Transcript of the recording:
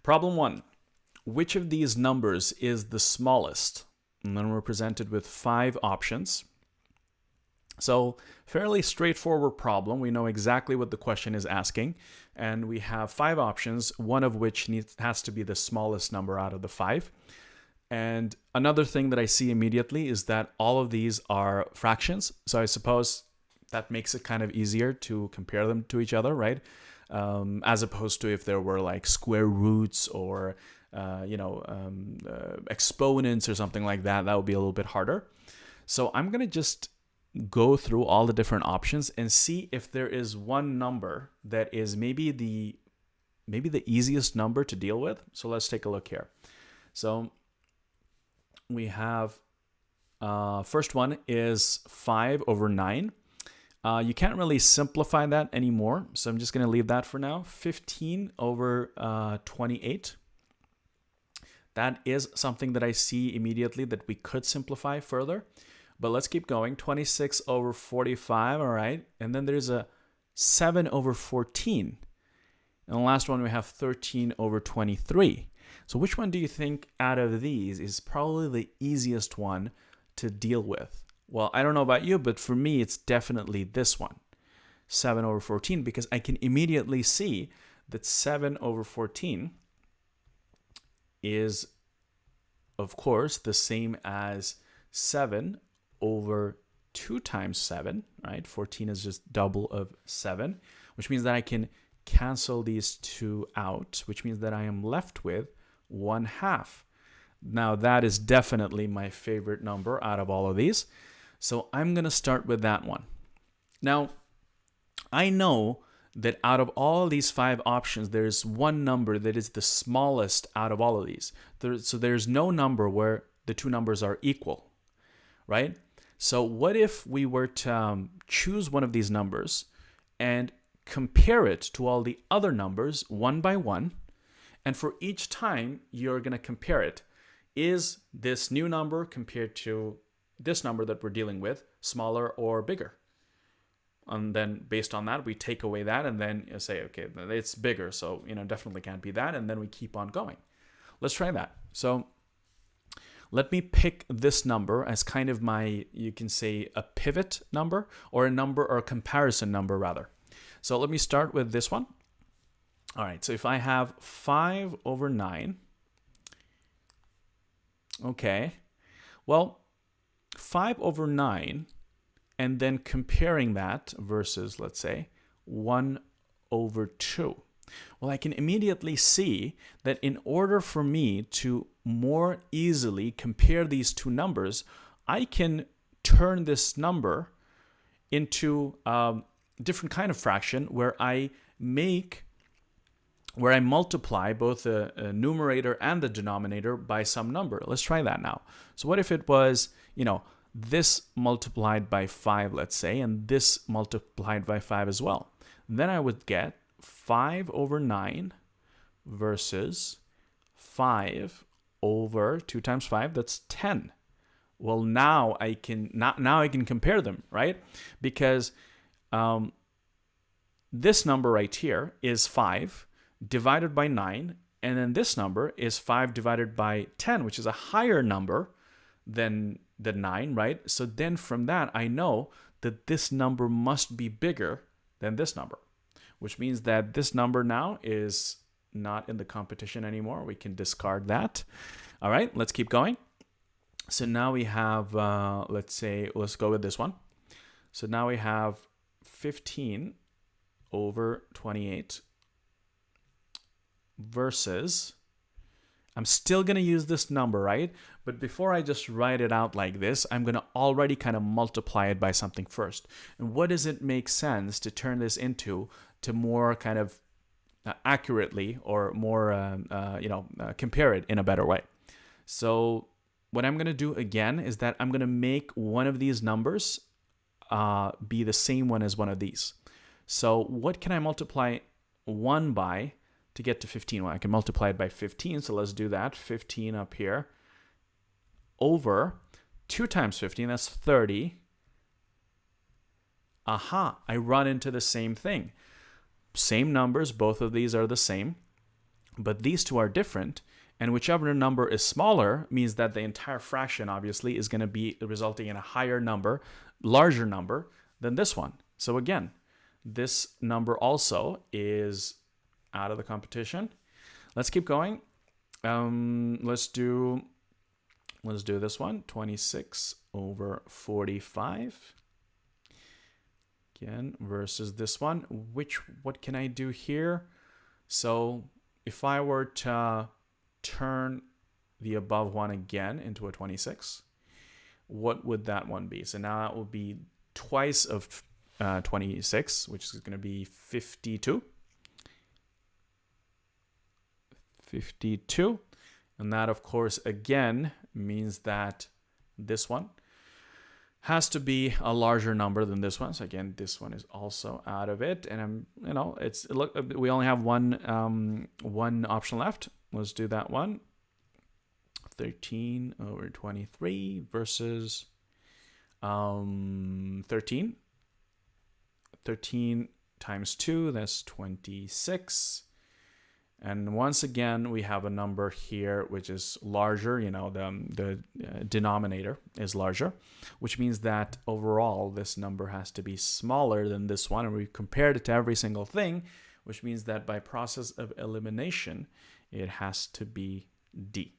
Problem 1. Which of these numbers is the smallest? And then we're presented with 5 options. So fairly straightforward problem. We know exactly what the question is asking. And we have 5 options, one of which has to be the smallest number out of the 5. And another thing that I see immediately is that all of these are fractions. So I suppose that makes it kind of easier to compare them to each other, right? As opposed to if there were like square roots or exponents or something like that, that would be a little bit harder. So I'm going to just go through all the different options and see if there is one number that is maybe the easiest number to deal with. So let's take a look here. So we have first one is 5 over 9. You can't really simplify that anymore, so I'm just going to leave that for now. 15 over 28. That is something that I see immediately that we could simplify further. But let's keep going. 26 over 45, all right. And then there's a 7 over 14. And the last one, we have 13 over 23. So which one do you think out of these is probably the easiest one to deal with? Well, I don't know about you, but for me, it's definitely this one, 7 over 14, because I can immediately see that 7 over 14 is, of course, the same as 7 over 2 times 7, right? 14 is just double of 7, which means that I can cancel these two out, which means that I am left with 1/2. Now, that is definitely my favorite number out of all of these. So I'm going to start with that one. Now, I know that out of all of these 5 options, there's one number that is the smallest out of all of these. So there's no number where the two numbers are equal, right? So what if we were to choose one of these numbers and compare it to all the other numbers one by one, and for each time you're going to compare it. Is this new number compared to this number that we're dealing with smaller or bigger? And then based on that, we take away that and then say, okay, it's bigger, so definitely can't be that, and then we keep on going. Let's try that. So let me pick this number as kind of my, you can say, a pivot number or a comparison number rather. So let me start with this one. All right, so if I have 5 over 9, okay, well, 5 over 9, and then comparing that versus, let's say, 1 over 2. Well, I can immediately see that in order for me to more easily compare these two numbers, I can turn this number into a different kind of fraction where I multiply both the numerator and the denominator by some number. Let's try that now. So what if it was, this multiplied by 5, let's say, and this multiplied by 5 as well? Then I would get 5 over 9 versus 5 over 2 times 5, that's 10. Well, now I can compare them, right? Because this number right here is 5 divided by 9, and then this number is 5 divided by 10, which is a higher number than the 9, right? So then from that, I know that this number must be bigger than this number, which means that this number now is not in the competition anymore. We can discard that. All right, let's keep going. So now we have, let's go with this one. So now we have 15 over 28 versus, I'm still going to use this number, right? But before I just write it out like this, I'm going to already kind of multiply it by something first. And what does it make sense to turn this into to more kind of accurately or more, compare it in a better way? So what I'm going to do again is that I'm going to make one of these numbers be the same one as one of these. So what can I multiply 1 by to get to 15? Well, I can multiply it by 15, so let's do that. 15 up here over 2 times 15, that's 30. Aha, I run into the same thing. Same numbers, both of these are the same. But these two are different, and whichever number is smaller means that the entire fraction obviously is going to be resulting in a higher number, larger number than this one. So again, this number also is out of the competition. Let's keep going. Let's do this one, 26 over 45. Again, versus this one. What can I do here? So if I were to turn the above one again into a 26, what would that one be? So now that will be twice of 26, which is going to be 52. 52. And that, of course, again means that this one has to be a larger number than this one. So again, this one is also out of it. And we only have one option left. Let's do that one. 13 over 23 versus 13. 13 times 2, that's 26. And once again, we have a number here which is larger. The denominator is larger, which means that overall this number has to be smaller than this one. And we compared it to every single thing, which means that by process of elimination, it has to be D.